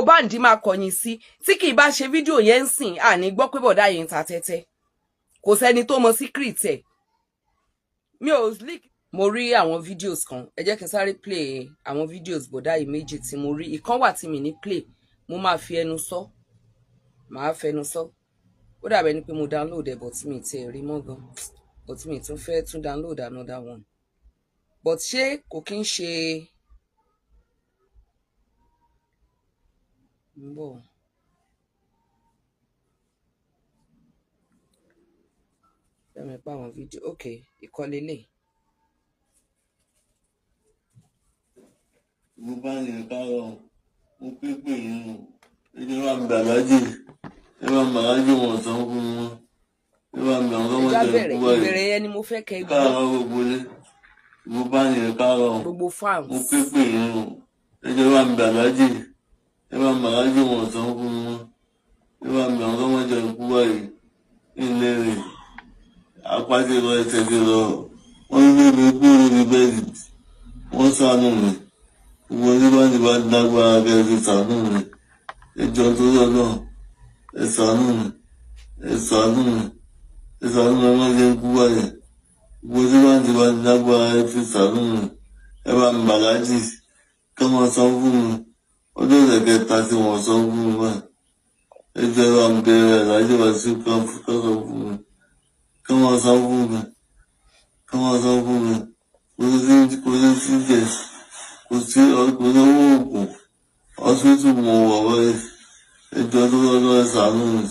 báǹdì máa kọ̀yìn sí tí kì í bá ṣe fídíò yẹn ń sìn àní gbọ́ pé bọ̀dá yìí ń ta tẹ́tẹ́ kò sẹ́ni tó mọ secret ẹ̀ mi ò leak. Mo rí àwọn videos kan ẹ jẹ́ kí n sáré play àwọn videos bọ̀dá yìí méjì tí mo rí ìkan wà tí mi ní play mo máa fi ẹnu sọ màá fẹnu sọ ó dàbẹ̀ ni pé mo download ẹ̀ but mi ti rí mọ́ gan but mi tún fẹ́ tún download another one but ṣé kò kí ń ṣe ń bọ̀. Fẹ́mi pa àwọn fídíò okay ìkọlé lè. Mo bá ní káàárọ̀ mo pépè yín ẹni wà ń gbà lájì ẹ bá ń bà lájì wọn sàn fún wọn ẹ bá ń gbà wọn lọ́wọ́ jẹ kú báyìí. Ìbẹ̀rẹ̀ yẹn ni mo fẹ́ kẹ́ gbọ́. Káàárọ̀ gbogbo lé mo bá ní káàárọ̀ gbogbo fans. mo pépè yín ẹni wà ń gbà lájì ẹ bá ń bà lájì wọn sàn fún wọn ẹ bá ń gbà wọn lọ́wọ́ jẹ kú báyìí ilé rẹ̀ apáṣẹ lọ ẹsẹ̀ ti lọ wọ́n ní mi kúrò ní bẹ́ẹ̀dì wọ́n ṣàánú mi. Gbogbo ní bá dágbára kẹ́ fi ṣàánú mi ẹjọ́ tó lọ́nà ẹ ṣàánú mi ẹ ṣàánú mi ẹ ṣàánú mi wọ́n jẹ́ kú báyìí gbogbo ní bá dágbára ẹ fi ṣàánú mi ẹ bá mi bàlájì kí wọ́n san fún mi ọdún ìrẹ̀kẹta tí wọ́n san fún mi báyìí ẹjọ́ ẹ bá mi bẹ̀rẹ̀ láyé Wasiu kan san fún mi kí wọ́n san fún mi kí wọ́n san fún mi kò sí jẹ kò sí ọkùnrin owó oògùn ọsítù mọ ọwọ́ ẹjọ́ tó lọ́dọ̀ ẹ ṣàánú mi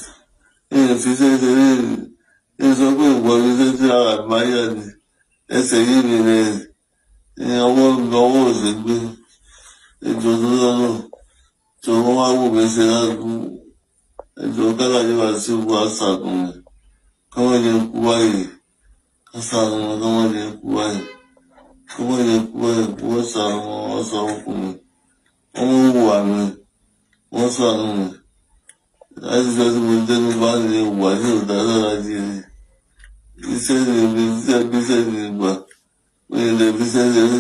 èèyàn fi ṣẹṣẹ rí ẹ sọ pé ìwọ̀n mi ṣẹṣẹ ara ìmáyà ni ẹsẹ̀ yìí mi rẹ ọwọ́ lọ́wọ́ òsè gbé ẹjọ́ tó lọ́dọ̀ tí wọ́n wá wò mí ṣe lágùn ẹjọ́ kálàyé wá sí wá ṣàgùn mi káwọn yẹn kú wáyé ká ṣàánú wọn káwọn yẹn kú wáyé. Wọ́n yẹ wọ́n ṣàánú wọ́n sọ fún mi wọ́n ń wà mí wọ́n ṣàánú mi láti jọ tí mo dẹnu bá lè wà ní òdádára di rẹ̀ iṣẹ́ ni ibi iṣẹ́ ni ìgbà mi lè fi iṣẹ́ lérè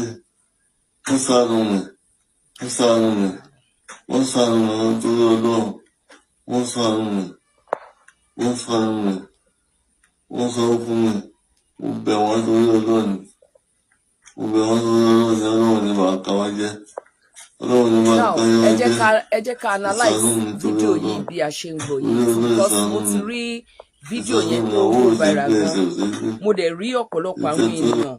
wọ́n ṣàánú mi wọ́n ṣàánú mi wọ́n ṣàánú mi wọ́n tó lọ́dọ̀ wọ́n ṣàánú mi wọ́n ṣàánú mi wọ́n sọ fún mi mo bẹ̀ wọ́n tó lọ́dọ̀ ni. Ẹ jẹ́ ká analyze fídíò yìí bí a ṣe ń gbọ́ yìí because mo ti rí fídíò yẹn tó go viral gan mo dẹ̀ rí ọ̀pọ̀lọpọ̀ àwọn ènìyàn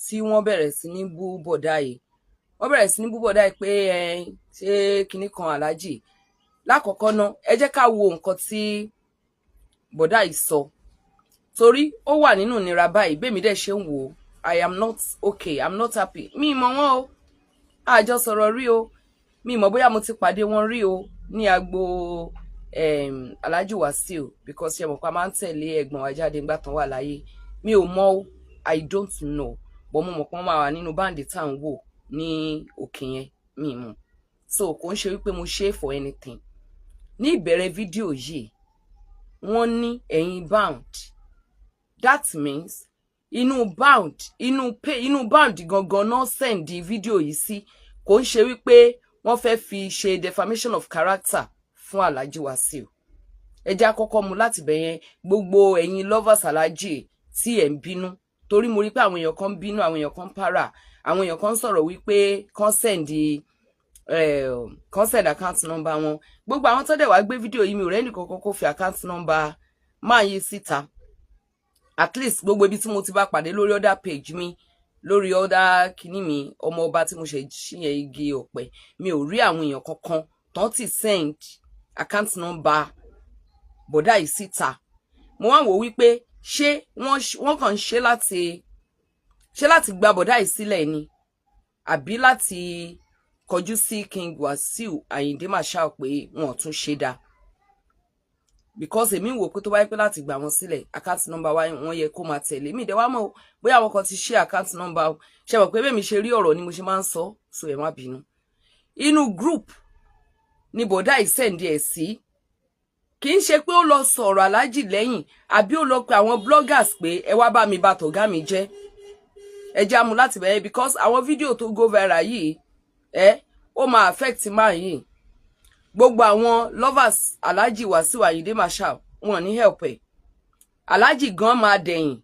tí wọ́n bẹ̀rẹ̀ sí ní bú bọ̀dá yìí pé ṣé kinní kan aláàjì lákọ̀ọ́kọ́ náà ẹ jẹ́ ká wo nǹkan tí bọ̀dá yìí sọ torí ó wà nínú ìnira báyìí bẹ́ẹ̀mi dẹ̀ ṣe ń wò ó. I am not okay. I'm not happy. Mi mọ̀ wọ́n o. Àjọ sọ̀rọ̀ rí o. Mi mọ̀ bóyá mo ti pàdé wọn rí o ní agbo Alhaji Wasiu because ṣe mọ̀ pé a máa ń tẹ̀lé ẹ̀gbọ́n wa jáde nígbà tán wà láyé. Mi ò mọ̀ o. I don't know. But mo mọ̀ pé wọ́n máa wà nínú báǹdì tá à ń wò ní òkè yẹn. Mi mọ̀. So kò ń ṣe wípé mo ṣe for anything. Ní ìbẹ̀rẹ̀ fídíò yìí, wọ́n ní ẹ̀yin bound. That means inú bound gangan náà send fídíò yìí sí kò ń ṣe wípé wọ́n fẹ́ fi ṣe defamation of character fún Alhaji Wasiu ẹ jẹ́ àkọ́kọ́ mu láti bẹ̀yẹn gbogbo ẹ̀yin lovers Alhaji tí ẹ̀ ń bínú torí mo rí pé àwọn èèyàn kan ń bínú àwọn èèyàn kan ń para àwọn èèyàn kan ń sọ̀rọ̀ wípé kan send account number wọn gbogbo àwọn tó dẹ̀ wá gbé fídíò yìí mi ò rẹ́nì kankan kó fi account number máa yí síta at least gbogbo ibi tí mo ti bá pàdé lórí other page mi lórí other kíní mi ọmọ ọba tí mo ṣe ṣíyẹn igi ọ̀pẹ mi ò rí àwọn èèyàn kankan tán ti send account number bọ̀dá yìí síta mo wá wò wípé ṣé wọ́n kàn ń ṣe láti gba bọ̀dá yìí sílẹ̀ ni àbí láti kọjú sí King Wasiu Ayinde Marshal pé wọn ò tún ṣe dáa because èmi wò pé tó bá yẹ pé láti gbà wọn sílẹ̀ account number wa wọ́n yẹ kó máa tẹ̀lé mi dẹ̀ wá mọ̀ bóyá àwọn kan ti ṣe account number ṣe mọ̀ pé bẹ́ẹ̀ mi ṣe rí ọ̀rọ̀ ni mo ṣe máa ń sọ so ẹ má bínú inú group ni bọ̀dá yìí send ẹ̀ sí kì í ṣe pé ó lọ sọ̀rọ̀ Alhaji lẹ́yìn àbí ó lọ pe àwọn bloggers pé ẹ wá bá mi bà tọ̀gá mi jẹ́ ẹ já mu láti bẹ̀rẹ̀ because àwọn fídíò tó go viral yìí ó máa affect man yìí gbogbo àwọn lovers Alhaji Wasiu Ayinde Marshal wọn ní help ẹ Alhaji gan máa dẹ̀yìn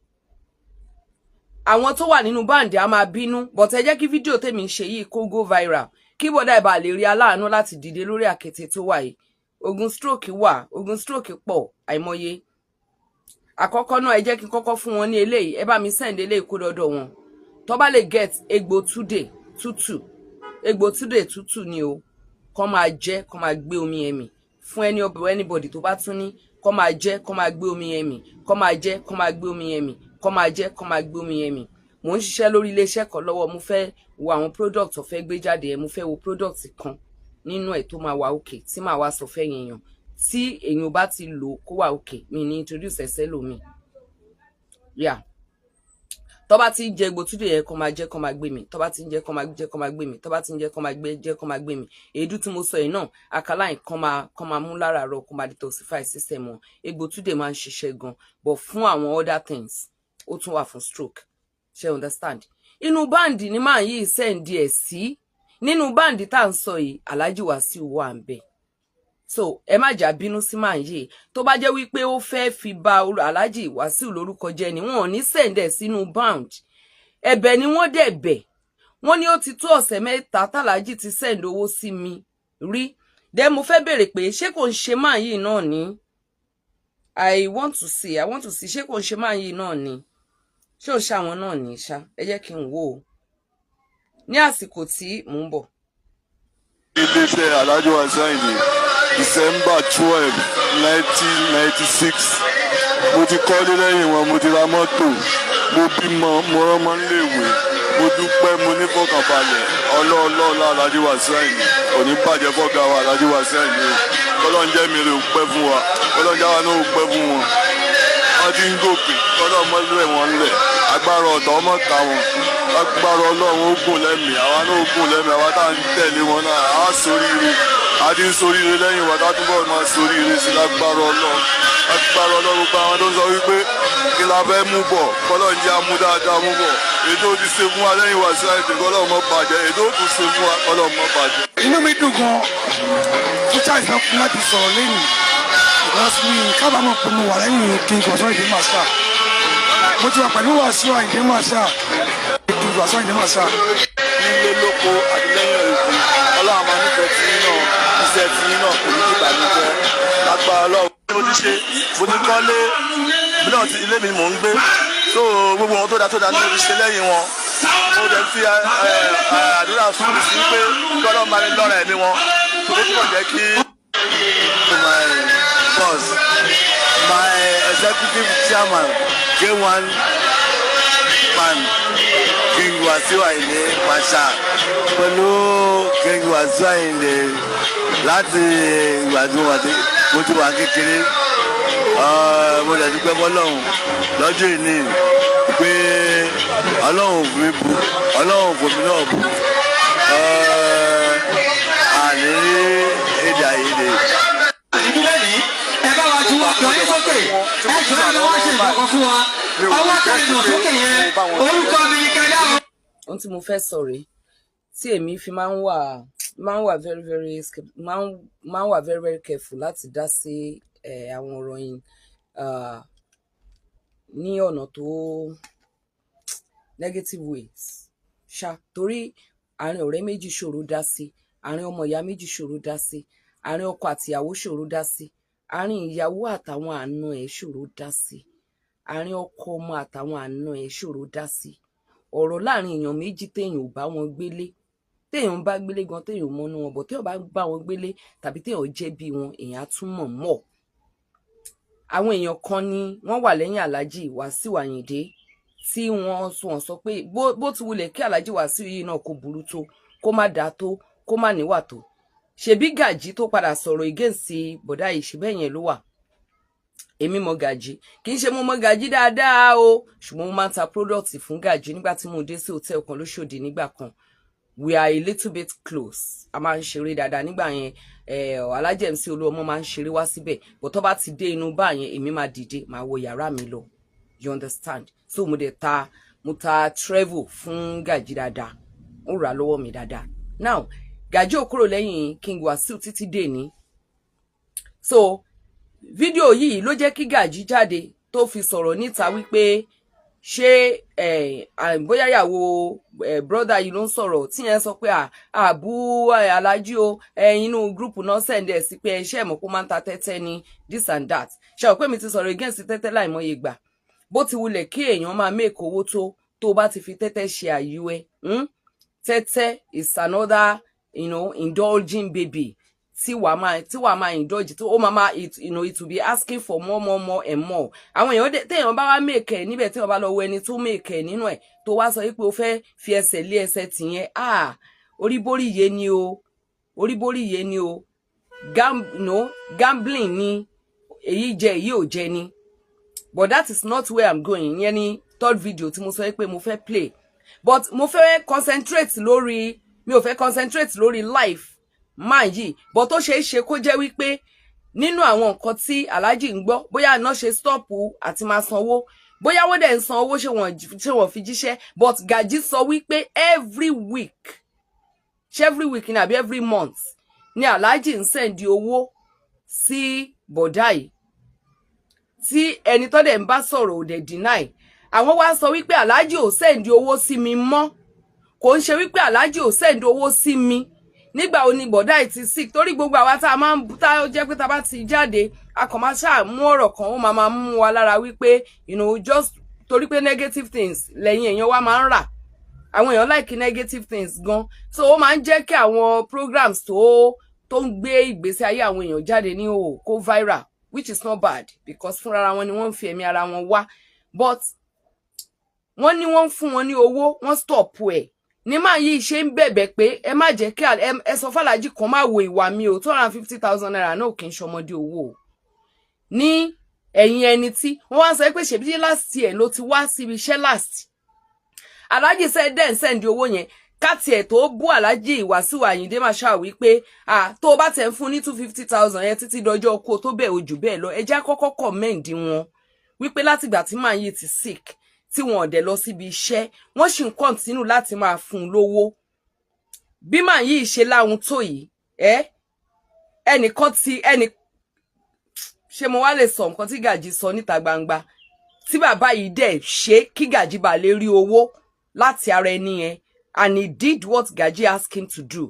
àwọn tó wà nínú báǹdì á máa bínú but ẹ jẹ́ kí fídíò tèmi ń ṣe yìí kó go viral kí bọ́dà ìbá lè rí aláàánú láti dìde lórí àkété tó wà yìí ogun stroke wà ogun stroke pọ̀ àìmọye àkọ́kọ́ náà ẹ jẹ́ kí n kọ́kọ́ fún wọn ní eléyìí ẹ bá mi send eléyìí kó dọ́dọ̀ wọn tó bá lè get egbò túdè tútù ni o kó máa jẹ kó máa gbé omi ẹ̀mí fún anybody tó bá tún ní kó máa jẹ kó máa gbé omi ẹ̀mí kó máa jẹ kó máa gbé omi ẹ̀mí kó máa jẹ kó máa gbé omi ẹ̀mí mo ń ṣiṣẹ́ lórí iléeṣẹ́ kan lọ́wọ́ mo fẹ́ wo àwọn product tó fẹ́ gbé jáde ẹ mo fẹ́ wo product kan nínú ẹ̀ tó máa wà okay tí màá wá sọ fẹ́yìn èèyàn tí èèyàn bá ti lò kó wà okay mi ní introduce ẹsẹ̀ lómi yeah tó bá ti ń jẹ gbòtúdè yẹn kó máa jẹ kó máa gbé mi tó bá ti ń jẹ kó máa jẹ kó máa gbé mi tó bá ti ń jẹ kó máa gbé mi èédú tí mo sọ yìí náà alkaline kó máa mú lára rọ kó máa detoxify system wọn egbòtúdè máa ń ṣiṣẹ́ gan but fún àwọn other things ó tún wà fún stroke ṣe understand inú báǹdì ni máa yí send ẹ sí nínú báǹdì tá à ń sọ yìí Alhaji Wasiu wà ń bẹ so ẹ má jà bínú sí máa yìí tó bá jẹ́ wípé ó fẹ́ fi ba Alhaji Wasiu lórúkọ jẹ́ ni wọn ò ní send ẹ sínú band ẹ̀bẹ̀ ni wọ́n dẹ̀ bẹ̀ wọ́n ní ó ti tó ọ̀sẹ̀ mẹ́ta tàlájì ti send owó sí mi rí then mo fẹ́ bèrè pé ṣé kò ń ṣe máa yìí náà ni I want to see ṣé kò ń ṣe máa yìí náà ni ṣé ò ṣàwọn náà ní ṣá ẹ jẹ́ kí n wò ó ní àsìkò tí mò ń bọ̀. Iléeṣẹ́ Alhaji Wasiu Ayinde December 12, 1996 mo ti kọ́lé lẹ́yìn wọn mo ti ra mọ́tò mo bímọ mo rọ́mọ níléèwé mo dúpẹ́ mo ní fọkànbalẹ̀ ọlọ́ọ̀lọ́ọ̀lá Alhaji Wasiu Ayinde òní bàjẹ́ fọ́gà wa Alhaji Wasiu Ayinde kọ́lọ́n jẹ́ mi rè ó pẹ́ fún wa kọ́lọ́n jáwa náà ó pẹ́ fún wọn wọ́n ti ń gòkè kọ́lọ́n mọ́lẹ̀ wọn lẹ̀ agbára ọ̀tọ̀ ọmọ ta wọn agbára ọlọ́run ó gùn lẹ́mìí àwa náà ó gùn lẹ́mìí àwa tá à ń tẹ̀lé wọn náà á sóríire a ti ń sóríire lẹ́yìn wa tá a túbọ̀ máa sóríire sí lágbára ọlọ́run gba àwọn tó ń sọ wípé kí la fẹ́ mú bọ̀ kọ́lọ́ ń jẹ́ amú dáadáa mú bọ̀ ètò ti ṣe fún wa lẹ́yìn Wasiu Ayinde kọ́lọ́ mọ́ bàjẹ́ ètò tó ṣe fún wa kọ́lọ́ mọ́ bàjẹ́. inú mi dùn gan fúnṣà ìfẹ́ fún láti sọ̀rọ̀ lẹ́yìn because mi kábàámọ̀ pé mo wà lẹ́yìn King Wasiu Ayinde Marshal mo ti wà pẹ̀lú Wasiu Ayinde Marshal King Wasiu Ayinde Marshal. nílé lóko àti lẹ́yìn òkú ọlọ́run máa nífẹ̀ẹ́ tí yín náà iṣẹ́ tí yín náà kò ní ìbànújẹ́ lágbára ọlọ́run. mo ti ṣe mo ti kọ́lé mi náà ti ilé mi mò ń gbé so gbogbo wọn tó dáa ní mo ti ṣe lẹ́yìn wọn mo dẹ̀ fi àdúrà fún mi sí pé kí ọlọ́run máa ní lọ́rọ̀ ẹ̀mí wọn ó túbọ̀ jẹ́ kí. my boss my executive chairman K1 man King Wasiu Ayinde Marshal pẹ̀lú King Wasiu Ayinde láti ìgbà tí mo ti wà kékeré mo lè dúpẹ́ fọlọ́run lọ́jọ́ ìní pé ọlọ́run mi bu ọlọ́run fòmí náà bu àní èdè àìyedè. ìdílé ní ẹ bá wa ju ọkọ̀ yín sókè ẹ jọ ẹ lọ́wọ́ ṣe ìkọ̀kọ̀ fún wa ọwọ́ kẹrin sókè yẹn orúkọ mi ní kẹlẹ́ àwọn. ohun tí mo fẹ́ sọ rèé tí èmi fi máa ń wà very very careful láti dá sí àwọn ọ̀rọ̀ yìí ní ọ̀nà tó negative ways ṣá torí àárín ọ̀rẹ́ méjì ṣòro dá sí àárín ọmọ ìyá méjì ṣòro dá sí àárín ọkọ àtìyàwó ṣòro dá sí àárín ìyàwó àtàwọn àna ẹ̀ ṣòro dá sí àárín ọkọ ọmọ àtàwọn àna ẹ̀ ṣòro dá sí ọ̀rọ̀ láàrin èèyàn méjì téèyàn ò bá wọn gbélé téèyàn bá gbélé gan téèyàn mọnú wọn bọ̀ téèyàn bá bá wọn gbélé tàbí téèyàn jẹ́ bí wọn èèyàn á tún mọ̀ àwọn èèyàn kan ni wọ́n wà lẹ́yìn Alhaji Wasiu Ayinde tí wọ́n sọ pé bó ti wulẹ̀ kí Alhaji Wasiu yìí náà kó burú tó kó má dáa tó kó má níwà tó ṣebí Gàjí tó padà sọ̀rọ̀ against bọ̀dá yìí ṣe bẹ́ẹ̀ yẹn ló wà èmi mọ Gàjí kì í ṣe mo mọ Gàjí dáadáa o ṣùgbọ́n mo máa ń ta product fún Gàjí nígbà tí mo dé sí hòtẹ́ẹ̀lì kan lóṣòdì nígbà kan we are a little bit close a máa ń ṣeré dáadáa nígbà yẹn Alhaji MC Olúọmọ máa ń ṣeré wá síbẹ̀ but tó bá ti dé inú bá yẹn èmi máa dìde máa wọ yàrá mi lọ you understand so mo ta travel fún Gàjí dáadáa ó rà lọ́wọ́ mi dáadáa now Gàjí ò kúrò lẹ́yìn King Wasiu títí dé ní So fídíò yìí ló jẹ́ kí Gaji jáde tó fi sọ̀rọ̀ níta wípé ṣé bóyá ìyàwó brother yìí ló ń sọ̀rọ̀ tí yẹn sọ pé àbú alájí o inú group náà send ẹ̀ sí pé ṣé mọ̀ kó máa ń ta tẹ́tẹ́ ni this and that ṣe ò pé mi ti sọ̀rọ̀ against tẹ́tẹ́ láìmọye ìgbà bó ti wulẹ̀ kí èèyàn máa make owó tó bá ti fi tẹ́tẹ́ ṣe àyú ẹ tẹ́tẹ́ is another indulging baby tí wàá máa indulge tí ó máa it will be asking for more and more àwọn èèyàn téèyàn bá wá make ẹ níbẹ̀ tí wọ́n bá lọ wo ẹni tó make ẹ nínú ẹ̀ tó wá sọ pé o fẹ́ fi ẹsẹ̀ lé ẹsẹ̀ tìyẹn oríborí yé ni o gambling ni èyí jẹ èyí ò jẹ ni but that is not where I'm going yẹn ni third video tí mo sọ pé mo fẹ́ play but mo fẹ́ concentrate lórí mi ò fẹ́ concentrate lórí life máa yìí but ó ṣeé ṣe kó jẹ́ wípé nínú àwọn nǹkan tí aláàjì ń gbọ́ bóyá iná ṣe stop àti máa sanwó bóyá wọ́n dẹ̀ ń san owó ṣé wọ́n fi jíṣẹ́ but Gaji sọ wípé every week ni àbí every month ni aláàjì ń send owó sí bọ̀dá yìí tí ẹni tó dẹ̀ ń bá sọ̀rọ̀ ò dẹ̀ deny àwọn wá sọ wípé aláàjì ò send owó sí mi mọ́ kò ń ṣe wípé aláàjì ò send owó sí mi nígbà ó ní bọ̀dá yìí ti sick torí gbogbo àwa tá a máa ń tá ó jẹ́ pé tá bá ti jáde a kàn máa ṣáà mú ọ̀rọ̀ kan ó máa mú wa lára wípé just torí pé negative things lẹ́yìn èèyàn wa máa ń rà àwọn èèyàn like negative things gan so ó máa ń jẹ́ kí àwọn programs tó ń gbé ìgbésí ayé àwọn èèyàn jáde ní kó viral which is not bad because fúnra wọn ni wọ́n ń fi ẹ̀mí ara wọn wá but wọ́n ní wọ́n ń fún wọn ní owó wọ́n stop ẹ̀ ní máa yí ṣe ń bẹ̀bẹ̀ pé ẹ má jẹ́ kí ẹ sọ fàlájì kan má wo ìwà mi o 250,000 naira náà kì í ṣọmọdé owó ní ẹ̀yìn ẹni tí wọ́n wá sọ pé ṣèbí last year ló ti wá síbi iṣẹ́ last aláàjì send owó yẹn káti ẹ̀ tó bú aláàjì Wasiu Ayinde máa ṣàwí pé tó bá tẹ̀ ń fún ní 250,000 yẹn títí dọjọ́ kó tó bẹ̀ ojú bẹ́ẹ̀ lọ ẹ jẹ́ kọ́kọ́ commend wọn wípé látìgbà tí màá yí ti sick tí wọn ọ̀dẹ̀ lọ síbi iṣẹ́ wọ́n sì ń kọ́ntínú láti máa fún un lówó bí màá yí ṣe láhun tó yìí ẹnìkan ṣe mo wá lè sọ nǹkan tí Gaji sọ níta gbangba tí bàbá yìí dẹ̀ ṣe kí Gaji bá lè rí owó láti ara ẹni yẹn and he did what Gaji asked him to do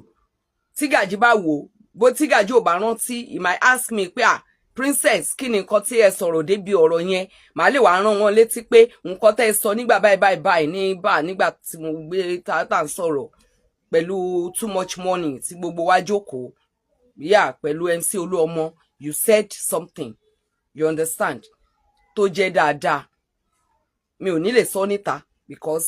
tí Gaji bá wò bó tí Gaji ò bá rántí he might ask me pé princess kí ni nǹkan tí ẹ sọ̀rọ̀ débi ọ̀rọ̀ yẹn màá lè wá rán wọn létí pé nǹkan tẹ́ ẹ sọ nígbà báyìí nígbà tí mo gbé tá ń sọ̀rọ̀ pẹ̀lú too much money tí gbogbo wa jókòó pẹ̀lú MC Olúọmọ you said something you understand tó jẹ́ dáadáa mi ò ní lè sọ níta because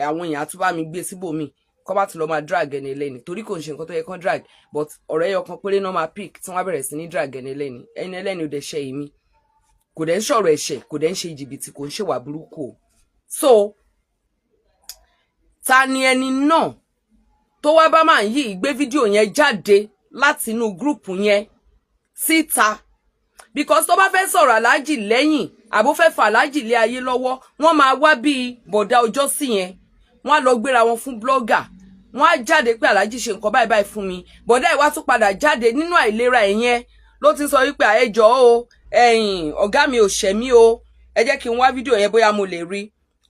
àwọn èèyàn àtúbà mi gbé síbòmí kọ́ bá ti lọ máa drag ẹni ẹlẹ́ni torí kò ń ṣe nǹkan tó yẹ kán drag but ọ̀rọ̀ ẹyọ kan péré náà máa pick tí wọ́n bẹ̀rẹ̀ sí ní drag ẹni ẹlẹ́ni ò dẹ̀ ṣe èmi kò dẹ̀ ń ṣọ̀rọ̀ ẹ̀ṣẹ̀ kò dẹ̀ ń ṣe jìbìtì kò ń ṣèwà burúkú o so ta ni ẹni náà tó wá bá máa yí gbé fídíò yẹn jáde láti inú gúrùpù yẹn síta because tó bá fẹ́ sọ̀rọ̀ aláàjì lẹ́yìn àbó fẹ́ fà aláàjì lé ayé lọ́wọ́ wọ́n máa wá bíi bọ̀dá ọjọ́ sí yẹn wọ́n á lọ gbéra wọn fún blogger wọ́n á jáde pé aláàjì ṣe nǹkan báyìí fún mi bọ̀dá ìwá tún padà jáde nínú àìlera ẹ̀yẹn ló ti sọ wípé àẹjọ́ o ọ̀gá mi ò ṣẹ̀ mí o ẹ jẹ́ kí n wá fídíò yẹn bóyá mo lè rí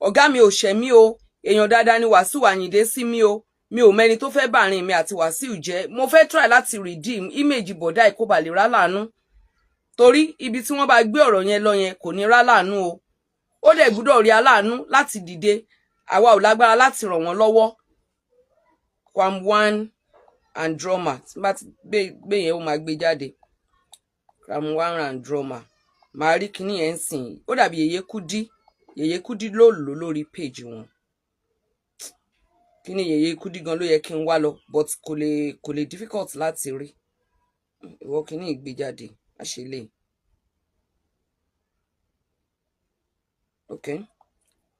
ọ̀gá mi ò ṣẹ̀ mí o èèyàn dáadáa ni Wasiu Ayinde sí mi o mi ò mẹ́ni tó fẹ́ bàárín mi àti Wasiu jẹ́ mo fẹ́ try láti redeem image bọ̀dá ìkó bà lè rá láàánú torí ibi tí wọ́n bá gbé ọ̀rọ̀ yẹn lọ yẹn kò ní rá láàánú o ó dẹ̀ gbúdọ̀ rí aláàánú láti dìde àwa ò lágbára láti ràn wọ́n lọ́wọ́ Kwam One and Drama tí bá ti gbé yẹn ó máa gbé jáde Kwam One and Drama màá rí kíní yẹn ń sìn ó dàbí Yèyé Kúdí ló lò lórí page wọn kíní Yèyé Kúdí gan ló yẹ kí n wá lọ but kò lè difficult láti rí ìwọ kíní ìgbé jáde àṣẹlẹ okay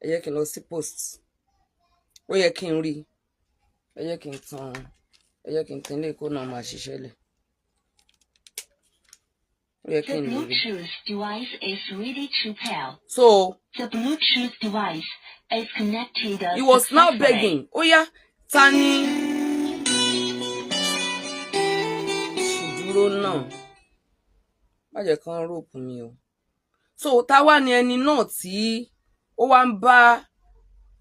ẹ yẹ kí n lọ sí post ó yẹ kí n rí ẹ yẹ kí n tan lé kó náà máa ṣiṣẹ́ lẹ̀ ó yẹ kí n rí. The Bluetooth device is ready to pair. So the Bluetooth device is connected. He was now begging. Oh yeah, Tani. Ṣùdúró náà. má jẹ́ kán rope mi o. So táwa ni ẹni náà tí ó wá ń bá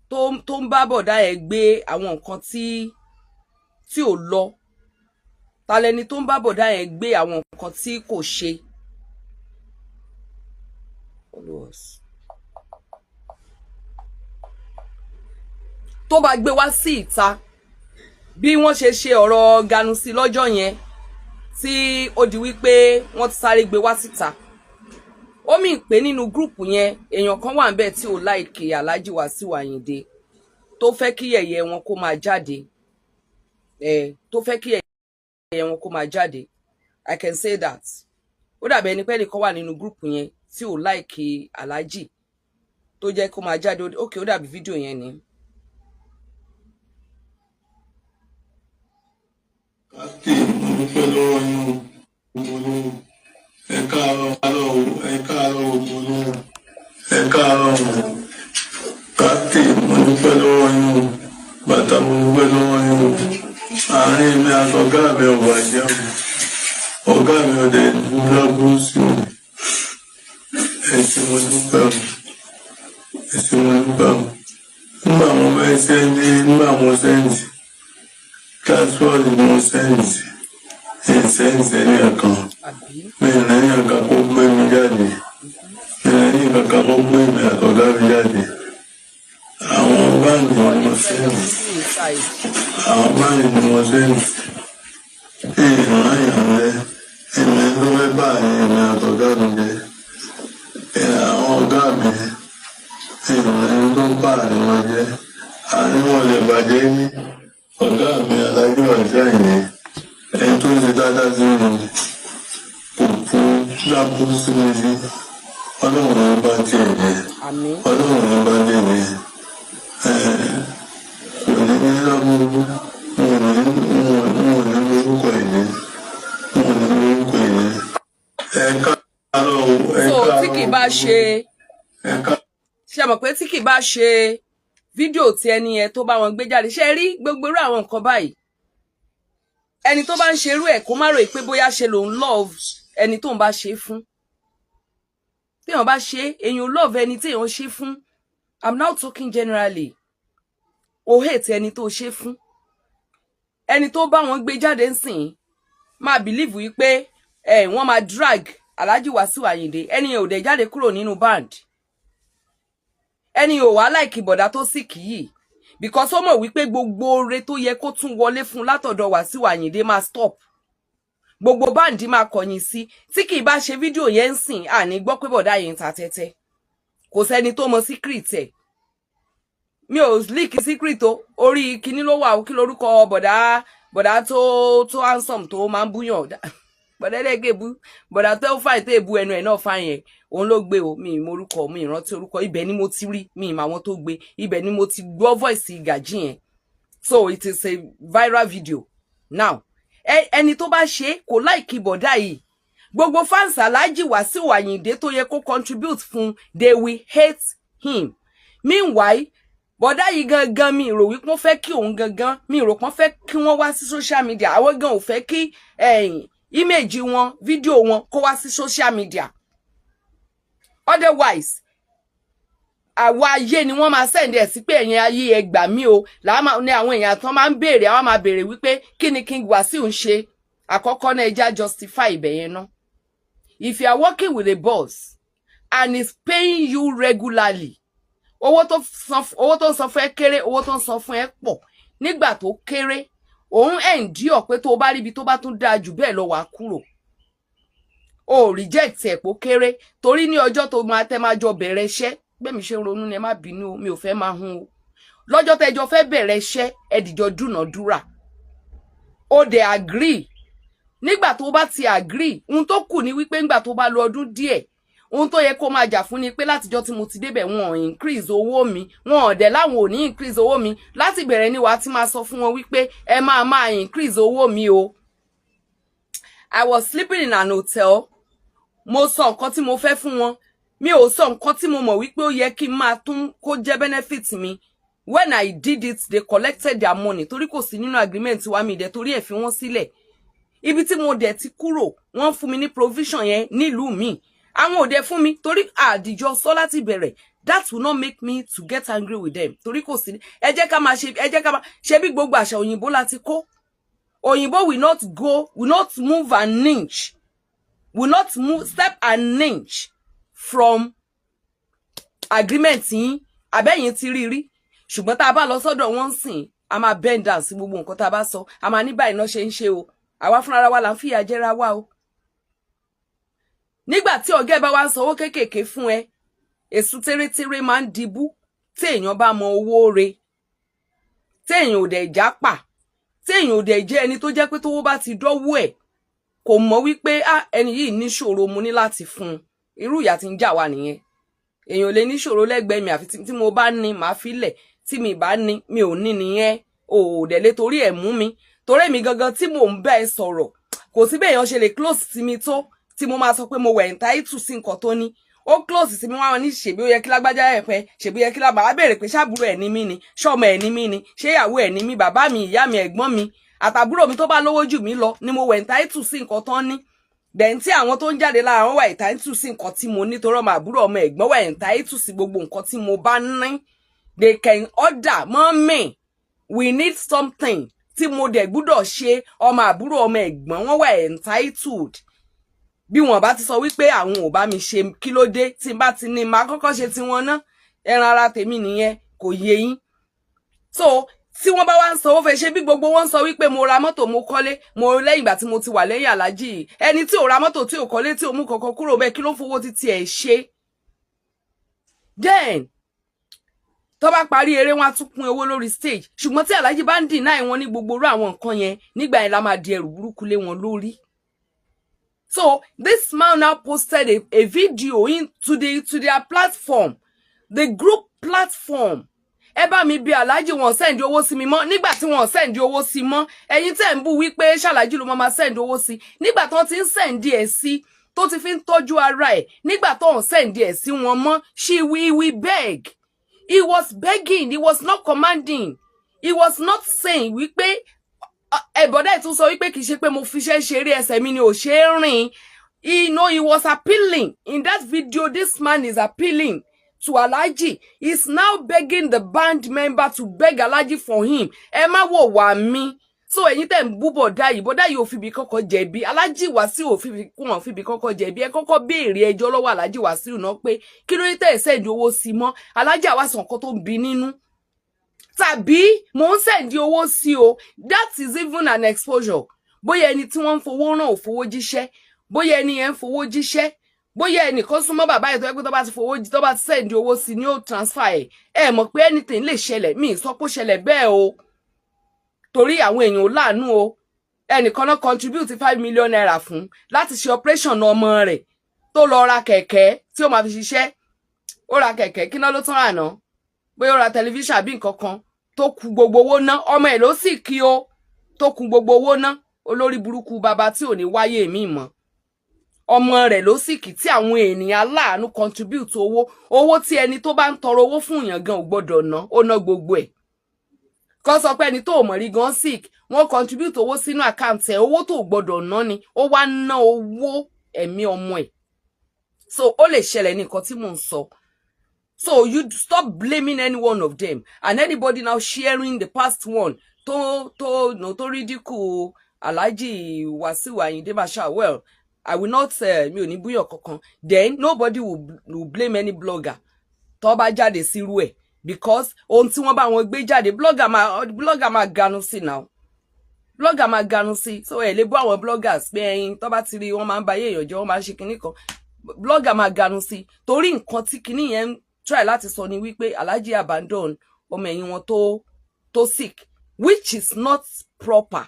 tó ń bá bọ̀dá ẹ̀ gbé àwọn nǹkan tí ò lọ. Ta lẹni tó ń bá bọ̀dá ẹ̀ gbé àwọn nǹkan tí kò ṣe. Tó bá gbé wá sí ìta bí wọ́n ṣe ọ̀rọ̀ Ganu sí lọ́jọ́ yẹn tí ó di wípé wọ́n ti sáré gbé wá síta. Ó mì pé nínú gúrùpù yẹn èèyàn kan wà ńbẹ̀ tí ò láìkè Alhaji Wasiu Ayinde tó fẹ́ kí yẹ̀yẹ́ wọn kó máa jáde. Tó fẹ́ kí yẹ̀yẹ́ wọn kó máa jáde. I can say that. Ó dàbí ẹni pé ẹnìkan wà nínú gúrùpù yẹn tí ò láìkè Alhaji tó jẹ́ kó máa jáde. Okay, ó dàbí fídíò yẹn ni. Bàtà mo dúpẹ́ lọ́wọ́ yín. Àárín mi àtọ̀gá mi ò bàjẹ́ o. Ọ̀gá mi ò dẹ̀ lọ́gbọ́n sí o. Ẹ̀sìn mo dúpẹ́ o. Ẹ̀sìn mo dúpẹ́ o. Nígbà mo fẹ́ sẹ́ndì, nígbà mo sẹ́ndì. Transport mo sẹ́ndì. Sẹ́ndì ẹni ẹ̀kan. Mi ò lẹ́yìn ẹ̀kan kó gbé mi jáde. Mi ò lẹ́yìn ẹ̀kan kó gbé mi àtọ̀gá mi jáde. Àwọn báńkì ni mo sẹ́ndì. Àwọn báńkì ni mo sẹ́ndì. Ìran ìyànlẹ́. Èmi ló fẹ́ bá èmi àtọ̀gá mi jẹ. Àwọn ọ̀gá mi. Ìran tó bá àríwọ̀n jẹ́. Àríwọ̀n lè bàjẹ́ ní. Ọ̀gá mi Alhaji Wasiu Ayinde. Ẹni tó ń ṣe dáadáa sí mi. Kò fún lábú sí mi sí. Ọlọ́run ló bá tiẹ̀ jẹ́. Ọlọ́run ló bá tiẹ̀ jẹ́. So tí kì bá ṣe mọ̀ pé tí kì bá ṣe fídíò tí ẹni yẹn tó bá wọn gbé jáde ṣe rí gbogbo irú àwọn nǹkan báyìí ẹni tó bá ń ṣerú ẹ̀ kó má rò pé bóyá ṣe lòun love ẹni tó ń bá ṣe fún téèyàn bá ṣe èèyàn love ẹni téèyàn ṣe fún. I'm now talking generally. O hate ẹni tó ṣe fún. Ẹni tó bá wọn gbé jáde ńsìn máa believe wípé wọ́n máa drag Alhaji Wasiu Ayinde. Ẹni yẹn ò dẹ̀ jáde kúrò nínú band. Ẹni ò wá like bọ̀dá tó sick yìí because ó mọ̀ wípé gbogbo ore tó yẹ kó tún wọlé fún látọ̀dọ̀ Wasiu Ayinde máa stop. Gbogbo band máa kọ̀yìn sí. Tí kì bá ṣe fídíò yẹn ńsìn àní gbọ́ pé bọ̀dá yẹn ń ta tẹ́tẹ́. Kò sẹ́ni tó mọ secret ẹ̀. Mi ò leak secret o orí kíní ló wà o kí lórúkọ bọ̀dá tó handsome tó máa ń búyàn bọ̀dá ẹlẹ́gẹ̀bú bọ̀dá tó fàì tó èbú ẹnu ẹ̀ náà fàì yẹn òun ló gbé o mi ìmọ̀rúkọ mi ìrántí orúkọ ibẹ̀ ni mo ti rí mi ìmọ̀ àwọn tó gbé ibẹ̀ ni mo ti gbọ́ voice Gàjí yẹn. So it is a viral video. Now ẹni tó bá ṣe kò láìkí bọ̀dá yìí gbogbo fans Alhaji Wasiu Ayinde tó yẹ kó contribute fún they will hate him. Meanwhile bọ̀dá yìí gangan mi rò wípé wọ́n fẹ́ kí òun gangan mi rò pọ́n fẹ́ kí wọ́n wá sí social media àwọn gan ò fẹ́ kí image wọn fídíò wọn kó wá sí social media. Otherwise àwa ayé ni wọ́n máa send ẹ̀ sí pé ẹ̀yin ayé ẹ gbà mí o ní àwọn èèyàn tán máa ń béèrè àwọn máa béèrè wípé kí ni King Wasiu ń ṣe àkọ́kọ́ náà ẹja justify ibẹ̀ yẹn náà. If you are working with a boss and is paying you regularly owó tó ń san fún ẹ kéré owó tó ń san fún ẹ pọ̀ nígbà tó kéré òun endure pé tó bá rí ibi tó bá tún dáa jù bẹ́ẹ̀ lọ wá kúrò o reject ẹ̀ pó kéré torí ní ọjọ́ tó máa tẹ́ máa jọ bẹ̀rẹ̀ iṣẹ́ gbẹ̀mí ṣe ń ronú ni ẹ má bínú mi ò fẹ́ máa hun o lọ́jọ́ tẹ́jọ fẹ́ bẹ̀rẹ̀ iṣẹ́ ẹ dìjọ dúnàdúrà o dẹ̀ agree nígbà tó bá ti agree ohun tó kù ní wípé nígbà tó bá lo ọdún díẹ̀ ohun tó yẹ kó máa jà fún ni pé látijọ́ tí mo ti débẹ̀ wọn ò increase owó mi wọn ò dẹ̀ láwọn ò ní increase owó mi láti bẹ̀rẹ̀ ni wàá ti máa sọ fún wọn wípé ẹ máa increase owó mi o. I was sleeping in an hotel mo sọ nǹkan tí mo fẹ́ fún wọn mi ò sọ nǹkan tí mo mọ̀ wípé ó yẹ kí n máa tún kó jẹ́ benefit mi. When I did it they collected their money torí kò sí nínú agreement wa mi dẹ̀ torí ẹ̀ fi wọ́n sílẹ̀ ibi tí mo dẹ̀ ti kúrò wọ́n fún mi ní provision yẹn nílùú mi àwọn ò dẹ̀ fún mi torí àdìjọ sọ láti bẹ̀rẹ̀. That will not make me to get angry with them torí kò sí ẹ jẹ́ ká máa ṣe bí gbogbo àṣà òyìnbó láti kó. Òyìnbó will not move an inch, will not move step an inch from agreement yín abẹ́yìn ti rí. Ṣùgbọ́n tá a bá lọ sọ́dọ̀ wọn sìn a máa bend down sí gbogbo nǹkan tá a bá sọ a máa ní báyìí náà ṣe ń ṣe o àwa fúnra wa là ń fìyà jẹra wa o. Nígbà tí ọ̀gá ẹ bá wá ń sanwó kéékèèké fún ẹ èsù tẹ́rẹ́tẹ́rẹ́ máa ń dibú tí èèyàn bá mọ owó re tí èèyàn ò dẹ̀ jápà tí èèyàn ò dẹ̀ jẹ́ ẹni tó jẹ́ pé tówó bá ti dọ́wọ́ ẹ̀ kò mọ̀ wípé ẹni yìí níṣòro mo ní láti fún un irú ìyà tí ń jà wá nìyẹn. Èèyàn ò lè níṣòro lẹ́gbẹ̀ẹ́ mi àfi tí mo bá ní màá filẹ̀ tí mi bá ní mi ò ní nìyẹn ò dẹ̀ lè torí ẹ̀ mú mi torí mi gangan tí mò ń bá ẹ sọ̀rọ̀ kò sí bẹ́ẹ̀ èèyàn ṣe lè close sí mi tó tí mo máa sọ pé mo wẹ̀ entitled sí nǹkan tó ní ó close sí mi wọ́n ní ṣèbí ó yẹ kí lágbájá ẹ̀ pẹ́ ṣèbí ó yẹ kí lágbájá béèrè pé ṣàbúrò ẹ̀ ní mí ni ṣọ́mọ ẹ̀ ní mí ni ṣé ìyàwó ẹ̀ ní mí bàbá mi ìyá mi ẹ̀gbọ́n mi àtàbúrò mi tó bá lówó jù mí lọ ni mo wẹ̀ entitled sí nǹkan tán ní. Then tí àwọn tó ń jáde lára wọn wà entitled sí nǹkan tí mo ní torí ọmọ àbúrò ọmọ ẹ̀gbọ́n wà entitled sí gbogbo nǹkan tí mo bá ní. They can order mommy we need something tí mo dẹ̀ gbúdọ̀ ṣe ọmọ àbúrò ọmọ ẹ̀gbọ́n wọn wà entitled. Bí wọ́n bá ti sọ wípé àwọn ò bá mi ṣe kí ló dé tí n bá ti ní máa kọ́kọ́ ṣe tiwọn ná ẹran ara tèmi nìyẹn kò yé yín. So tí wọ́n bá wá ń sanwó fẹ́ ṣe bí gbogbo wọn sọ wípé mo ra mọ́tò mo kọ́lé mo lẹ́yìn ìgbà tí mo ti wà lẹ́yìn aláàjì ẹni tí ò ra mọ́tò tí ò kọ́lé tí ò mú kankan kúrò bẹ́ẹ̀ kí ló fowó títí ẹ̀ ṣe. Then tó bá parí eré wọn á tún pín owó lórí stage ṣùgbọ́n tí aláàjì bá ń deny wọn ní gbogbo irú àwọn nǹkan yẹn nígbà yẹn la máa di ẹrù burúkú lé wọn lórí. So this man now posted a video into their platform, the group platform. Ẹ bá mi bí aláàjì wọn send owó sí mi mọ́ nígbà tí wọn send owó sí mọ́ ẹ̀yin tẹ́ ń bú wípé ṣàlàjì ló máa send owó sí nígbà tó ti ń send ẹ̀ sí tó ti fi ń tọ́jú ara ẹ̀ nígbà tó ń send ẹ̀ sí wọn mọ́ we beg. He was begging, he was not commanding, he was not saying wípé ẹ̀bọ̀dá ẹ̀ tún sọ wípé kì í ṣe pé mo fi ṣe ṣeré ẹsẹ̀ mi ni ò ṣe é rìn. He was appealing in that video. This man is appealing to Alhaji. He's now begging the band member to beg Alhaji for him. Ẹ má wò wá mi. So ẹ̀yin tẹ́ ń bú bọ̀dá yìí ò fi bí kọ́kọ́ jẹ̀bi. Alhaji Wasiu ò fi bí kọ́kọ́ jẹ̀bi. Ẹ kọ́kọ́ béèrè ẹjọ́ lọ́wọ́ Alhaji Wasiu náà pé kí ló tẹ́ ẹ send owó sí mọ́. Alhaji àwa sọ nǹkan tó ń bí nínú. Tàbí mo ń send owó sí o. That is even an exposure. Bóyá ẹni tí wọ́n ń fowó rán ò fowó jíṣẹ́. Bóyá ẹni yẹn ń fowó jíṣẹ́. Bóyá ẹnìkan súnmọ́ bàbá ẹ̀ tó yẹ pé tó bá ti fowó tó bá ti send owó sí ni ó transfer ẹ̀ mọ̀ pé anything lè ṣẹlẹ̀ mi sọ pé ó ṣẹlẹ̀ bẹ́ẹ̀ o torí àwọn èèyàn ò láàánú o ẹnìkan náà contribute 5 million naira fún láti ṣe operation ọmọ rẹ̀ tó lọ ra kẹ̀kẹ́ tí ó máa fi ṣiṣẹ́ ó ra kẹ̀kẹ́ kí náà ló tán rà ná bóyá ó ra tẹlifíṣàn àbí nǹkan kan tó kù gbogbo owó ná ọmọ ẹ̀ ló sì kí o tó kù gbogbo owó ná olórí burúkú bàbá tí ò ní wáyé mi mọ́ ọmọ rẹ̀ ló sì kì tí àwọn ènìyàn aláàánú contribute owó tí ẹni tó bá ń tọrọ owó fún èèyàn gan ò gbọ́dọ̀ ná ó ná gbogbo ẹ̀ kó sọ pé ẹni tó mọ̀ rí gan sick wọ́n contribute owó sínú account ẹ̀ owó tó gbọ́dọ̀ ná ni ó wá ná owó ẹ̀mí ọmọ ẹ̀ so ó lè ṣẹlẹ̀ ní nǹkan tí mò ń sọ so you stop blaming any one of them and anybody now sharing the past one to ridicule Alhaji Wasiu Ayinde Masha well I will not mi ò ní búyàn kankan then nobody will blame any blogger tó bá jáde sírú ẹ̀ because ohun tí wọ́n bá wọn gbé jáde blogger máa ganu sí now blogger máa ganu sí so ẹ lè bú àwọn bloggers pé ẹyin tó bá ti rí wọ́n máa ń ba ayé èèyàn jẹ́ wọ́n máa ń ṣe kinní kan blogger máa ganu sí torí nǹkan tí kinní yẹn try láti sọ ni wípé Alhaji abandon ọmọ ẹ̀yìn wọn tó sick which is not proper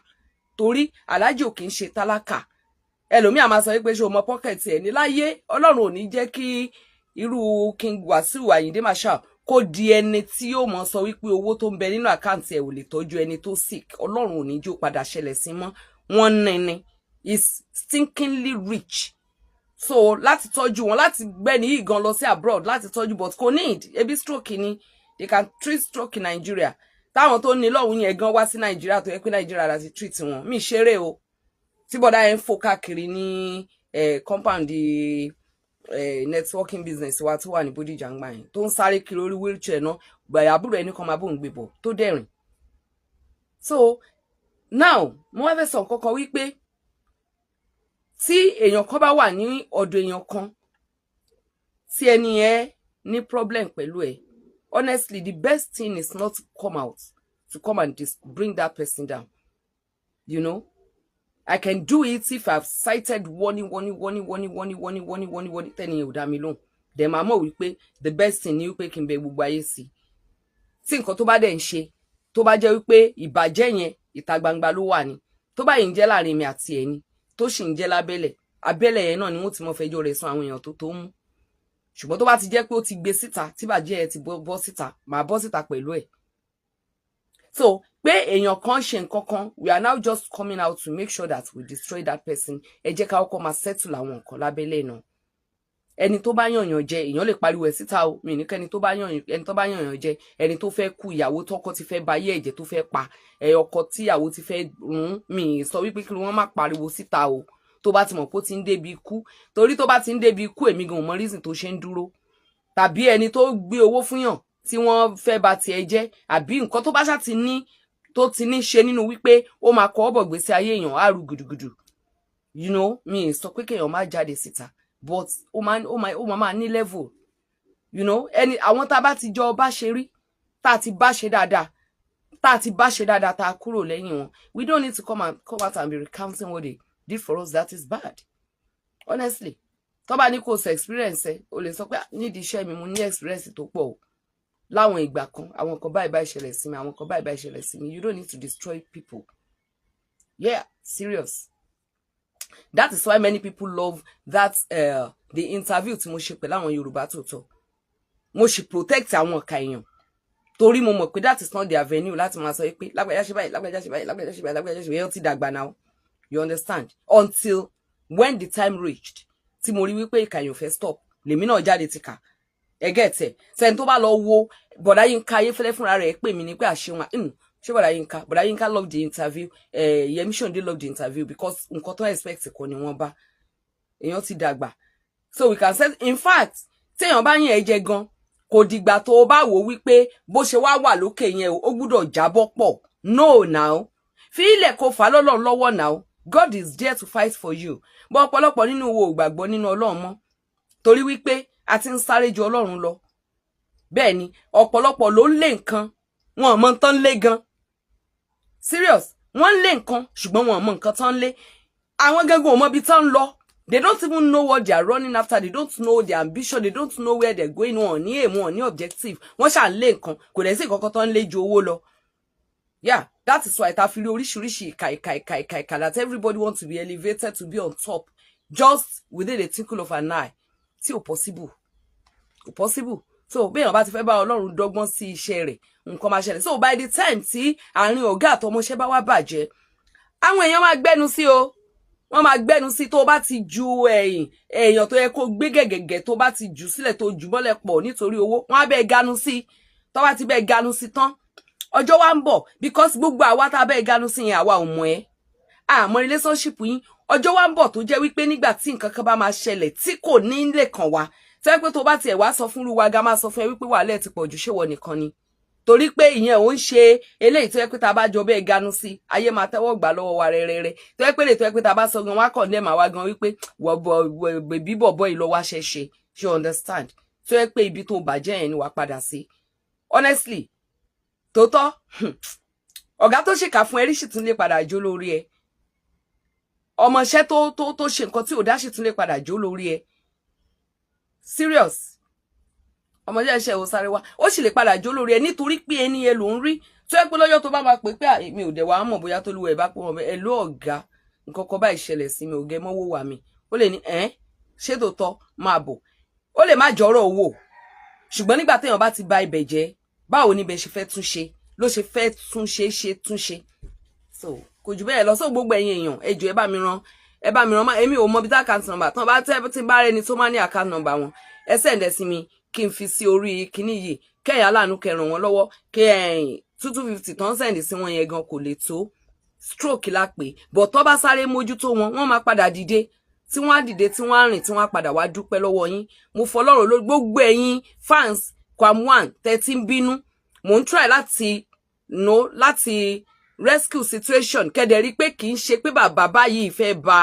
torí Alhaji ò kì í ṣe tálákà ẹlòmí a máa sọ wípé ṣé o mọ pocket ẹ̀ ní láyé Ọlọ́run ò ní jẹ́ kí irú King Wasiu Ayinde Masha kó di ẹni tí yóò mọ sọ wípé owó tó ń bẹ nínú àkáǹtì ẹ̀ ò lè tọ́jú ẹni tó sick Ọlọ́run ò ní jó padà ṣẹlẹ̀ sí mọ́ wọ́n ní is stinkingly rich so láti tọ́jú wọn láti gbẹ́ni yìí gan lọ sí abroad láti tọ́jú but kò need ebi stroke ni they can treat stroke in Nigeria táwọn tó ní lọ́hùn yẹn gan wá sí Nigeria tó yẹ pé Nigeria láti treat wọn mi ṣeré o tí bọ́dá yẹn fò káàkiri ní compound networking business wa tó wà ní Bódìjà ńgbà yẹn tó ń sáré kiri orí wheelchair náà gbàyà àbúrò ẹni kan máa bóun gbé bọ̀ tó dẹ̀rìn. So now mo wá fẹ́ sọ nǹkan kan wípé tí èèyàn kan bá wà ní ọ̀dọ̀ èèyàn kan tí ẹni yẹn ní problem pẹ̀lú ẹ̀, honestly the best thing is not to come out to come and just bring that person down. You know, I can do it if I've cited warning, tẹ́ni yẹn ò dá mi lóhùn. Then màá mọ̀ wípé the best thing ni wípé kí n bẹ gbogbo ayé sí. Tí nǹkan tó bá dẹ̀ ń ṣe tó bá jẹ́ wípé ìbàjẹ́ yẹn ìta gbangba ló wà ní, tó bá yìí ń jẹ́ láàrin mi àti ẹni tó sì ń jẹ́ abẹ́lẹ̀ yẹn náà ni wọ́n ti mọ fẹjọ́ rẹ̀ sùn àwọn èèyàn tó mú. Ṣùgbọ́n tó bá ti jẹ́ pé ó ti gbé síta tí bàjẹ́ ẹ ti bọ́ síta, màá bọ́ síta pẹ̀lú ẹ̀. So pé èèyàn kan ṣe nǹkan kan, we are now just coming out to make sure that we destroy that person. Ẹ jẹ́ ká kọ́kọ́ máa settle àwọn nǹkan lábẹ́lẹ̀ náà. Ẹni tó bá yànyàn jẹ èèyàn lè pariwo ẹ̀ síta o, mi ní kẹ́ni tó bá yànyàn jẹ, ẹni tó fẹ́ kú, ìyàwó tọkọ ti fẹ́ bayé ẹ̀jẹ̀ tó fẹ́ pa, ọkọ tí ìyàwó ti fẹ́ run, mi sọ wípé kí wọ́n má pariwo síta o. Tó bá ti mọ̀ pé ó ti ń débi ikú, torí tó bá ti ń débi ikú èmi gan mọ reason tó ṣe ń dúró. Tàbí ẹni tó gbé owó fún yàn tí wọ́n fẹ́ bà tiẹ̀ jẹ́, àbí nǹkan tó bá ṣá ti ní tó ti ní ṣe nínú wípé ó máa kọ ọbọ gbèsè ayé èèyàn àrù gùdùgùdù. You know, mi sọ pé kéèyàn má jáde síta, but ó máa ní level. You know, ẹni àwọn tá bá ti jọ bá ṣe rí, tá ti bá ṣe dáadáa, tá kúrò lẹ́yìn wọn. We don't need to come out and be recounting what they did for us that is bad. Honestly, tó bá ní kò ṣe experience ẹ, o lè sọ pé nídìí iṣẹ́ mi mo ní experience tó pọ̀ o. Láwọn ìgbà kan, àwọn kan báyìí ṣẹlẹ̀ sí mi, àwọn kan báyìí ṣẹlẹ̀ sí mi. You don't need to destroy people. Yeah, serious. That is why many people love that the interview tí mo ṣe pẹ̀lú àwọn Yorùbá tòótọ́. Mo ṣì protect àwọn ọ̀ka èèyàn. Torí mo mọ̀ pé that is not the avenue láti máa sọ pé lágbàjá ṣe báyìí, lágbàjá ṣe báyìí, lágbàjá ṣe báyìí, lágbàjá ṣe báyìí, ó ti dàgbà now. You understand? Until when the time reached, tí mo rí wípé ìkà èèyàn fẹ́ stop, lèmi náà jáde ti kà. Ẹ get it? Sẹ́ni tó bá lọ wo bọ̀dá Yínká Ayéfẹ́lẹ́ fúnra rẹ̀ pè mí ní pé àṣewọn ṣé bọ̀dá Yínká loved the interview, Yẹmí Ṣóǹdé loved the interview because nǹkan tó expect kọ́ ni wọ́n bá. Èèyàn ti dàgbà. So we can say, in fact, téèyàn bá yín ẹ jẹ gan, kò dìgbà tó o bá wò wípé bó ṣe wá wà lókè yẹn ó gbúdọ̀ jábọ́ pọ̀. No now. Fi ilẹ̀ kó fà lọ́lọ́run lọ́wọ́ now. God is there to fight for you. Bọ́ ọ̀pọ̀lọpọ̀ nínú wo gbàgbọ́ nínú Ọlọ́run mọ́. Torí wípé a ti ń sáré ju Ọlọ́run lọ. Bẹ́ẹ̀ ni, ọ̀pọ̀lọpọ̀ ló ń lé nǹkan, wọn mọ tán lé gan. Serious, wọ́n ń lé nǹkan, ṣùgbọ́n wọn mọ nǹkan tán lé. Àwọn gangan ò mọ bí tán lọ. They don't even know what they are running after. They don't know their ambition. They don't know where they're going on. Ní aim wọn, ní objective. Wọ́n ṣà ń lé nǹkan, kò dẹ̀ sí nǹkan tán lé ju owó lọ. Yeah, that is why ta fi rí oríṣiríṣi ìkà that everybody wants to be elevated, to be on top, just within a twinkle of an eye. Tí ò possible. Kò possible. So bí èèyàn bá ti fẹ́ bá Ọlọ́run dọ́gbọ́n sí iṣẹ́ rẹ̀, nǹkan máa ṣẹlẹ̀. So by the time tí àárín ọ̀gá àtọmọṣẹ́ bá wá bàjẹ́, àwọn èèyàn máa gbẹ́nu sí o. Wọ́n máa gbẹ́nu sí tó bá ti ju èèyàn tó yẹ kó gbé gẹ̀gẹ̀gẹ̀ tó bá ti jù sílẹ̀ tó jù mọ́lẹ̀ pọ̀ nítorí owó. Wọ́n á bẹ́ẹ̀ ganu sí. Tó bá ti bẹ́ẹ̀ ganu sí tán, ọjọ́ wa ń bọ̀ because gbogbo àwa tá bẹ́ẹ̀ ganu sí yẹn àwa ò mọ̀ ẹ́. Àmọ́ relationship yín, ọjọ́ wa ń bọ̀ tó jẹ́ wípé nígbà tí nǹkan kan bá máa ṣẹlẹ̀ tí kò ní lè kàn wá. Tẹ́ pé tó bá tiẹ̀ wá sọ fún ruwa ga máa sọ fún ẹ wípé wàhálà ti pọ̀ jù ṣé wọ nìkan ni. Torí pé ìyẹn ò ń ṣe eléyìí tó yẹ pé tá bá jọ bẹ́ẹ̀ ganu sí, ayé máa tẹ́wọ́ gbà lọ́wọ́ wa rẹ́rẹ́rẹ́. Tó yẹ pé lè tó yẹ pé tá bá sọ gan wá condemn àwa gan wípé bèbí bọ̀bọ̀ yìí lọ wá ṣe. You understand? Tó yẹ pé ibi tó bàjẹ́ yẹn ni wàá padà sí. Honestly, tòótọ́, ọ̀gá tó ṣèkà fún ẹ rí sì tún lè padà jó lórí ẹ. Ọmọọṣẹ́ tó ṣe nǹkan tí ò dá sì tún lè padà jó lórí ẹ. Serious. Ọmọọṣẹ́ ẹ̀ṣẹ̀ ò sáré wá, ó sì lè padà jó lórí ẹ nítorí pé ẹni yẹn ló ń rí. Tó yẹ pé lọ́jọ́ tó bá máa pè pé èmi ò dẹ̀ wá mọ̀ bóyá tó lúwẹ̀ bá pé wọn ẹ ló ọ̀gá nǹkan kan báyìí ṣẹlẹ̀ sí mi ò gẹ mọ́wó wà mí. Ó lè ní ṣé tòótọ́ máa bọ̀. Ó lè má jọ̀rọ̀ owó. Ṣùgbọ́n nígbà téèyàn bá ti ba ibẹ̀ jẹ́, báwo ni bẹ́ẹ̀ ṣe fẹ́ túnṣe? Ló ṣe fẹ́ túnṣe. So kò jù bẹ́ẹ̀ lọ. So gbogbo ẹ̀yin èèyàn ẹ jọ̀ọ́ ẹ bá mi rán èmi ò mọ bí tá account number tán bá tẹ́ tí bá rẹni tó máa ní account number wọn ẹ send ẹ sí mi kí n fi sí orí kíní yìí kẹ́yà láàánú kẹ́ ràn wọ́n lọ́wọ́ kí 250 tán send sí wọn yẹn gan kò lè tó stroke la pè but tó bá sáré mójútó wọn wọ́n máa padà dìde tí wọ́n á dìde tí wọ́n á rìn tí wọ́n á padà wá dúpẹ́ lọ́wọ́ yín mo fọlọ́run lórí gbogbo ẹ̀yin fans Kwam1 tẹ́tí ń bínú mo ń try láti rescue situation kẹ́dẹ̀ rí pé kì í ṣe pé bàbá báyìí fẹ́ ba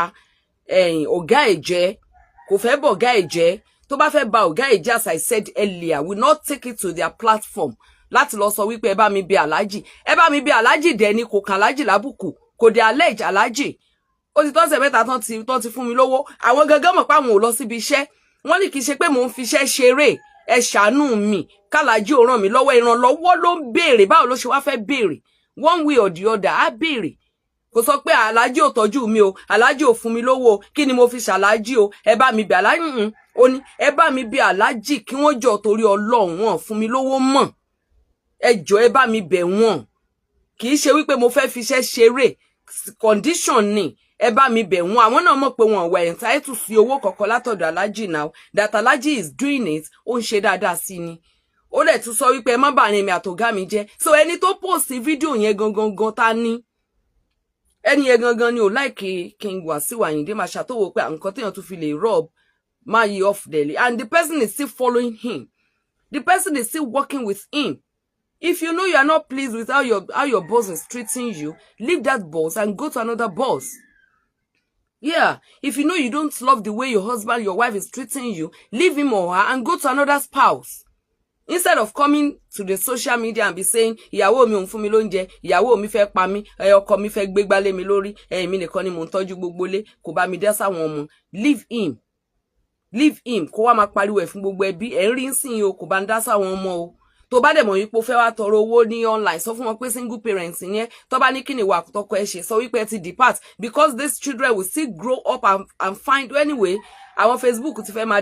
ọ̀gá ẹ̀ jẹ́ kò fẹ́ bọ̀ ọ̀gá ẹ̀ jẹ́ tó bá fẹ́ ba ọ̀gá ẹ̀ jẹ́ as I said earlier will not take it to their platform láti lọ sọ wípé ẹ bá mi bí aláàjì dẹ̀ ni kò kàn aláàjì lábùkù kò dé allege aláàjì ó ti tọ́sẹ̀ mẹ́ta tán ti fún mi lówó àwọn gangan mọ̀ pé àwọn ò lọ síbi iṣẹ́ wọ́n ní kì í ṣe pé mò ń fi iṣẹ́ ṣeré ẹ ṣàánú mi kálájí ò ràn mí lọ́wọ́ ìrànlọ́wọ́ ló ń béèrè báwo ló ṣe wá fẹ́ béèrè one way or the other á béèrè kò sọ pé aláàjì ò tọ́jú mi o aláàjì ò fún mi lówó kí ni mo fi ṣàlájì o ẹ bá mi bí aláàjì ó ní ẹ bá mi bí aláàjì kí wọ́n jọ torí Ọlọ́run wọn fún mi lówó mọ́ ẹ jọ ẹ bá mi bẹ̀ wọ́n kì í ṣe wípé mo fẹ́ fi iṣẹ́ ṣeré condition ni ẹ bá mi bẹ̀ wọ́n àwọn náà mọ̀ pé wọ́n wà entitled sí owó kọ̀ọ̀kan látọ̀dọ̀ aláàjì now that aláàjì is doing it ó ń ṣe dáadáa sí ni ó dẹ̀ tún sọ wípé ẹ má bà ní mi àtọ̀gá mi jẹ́ so ẹni tó post fídíò yẹn gangan ta ní ẹni yẹn gangan ni ò like King Wasiu Ayinde máa ṣàtòwò pé nǹkan téèyàn tún fi lè rob máa yí off daily and the person is still following him the person is still working with him. If you know you are not pleased with how your boss is treating you, leave that boss and go to another boss. Yeah, if you know you don't love the way your husband, your wife is treating you, leave him or her and go to another spouse. Instead of coming to the social media and be saying, ìyàwó mi ò ń fún mi lóúnjẹ, ìyàwó mi fẹ́ pa mí, ọkọ mi fẹ́ gbégbá lé mi lórí, mi nìkan ni mò ń tọ́jú gbogbo lé, kò bá mi dá sáwọn ọmọ. Leave him, kó wá máa pariwo ẹ̀ fún gbogbo ẹbí, ń rí nsìn o, kò bá ń dá sáwọn ọmọ o. Tó bá dẹ̀ mọ̀ wípé ó fẹ́ wá tọrọ owó ní online sọ fún wọn pé single parents yẹn tó bá ní kí ni wà tọkọ ẹ ṣe sọ wípé ẹ ti depart because these children will still grow up and find anyway àwọn Facebook ti fẹ́ máa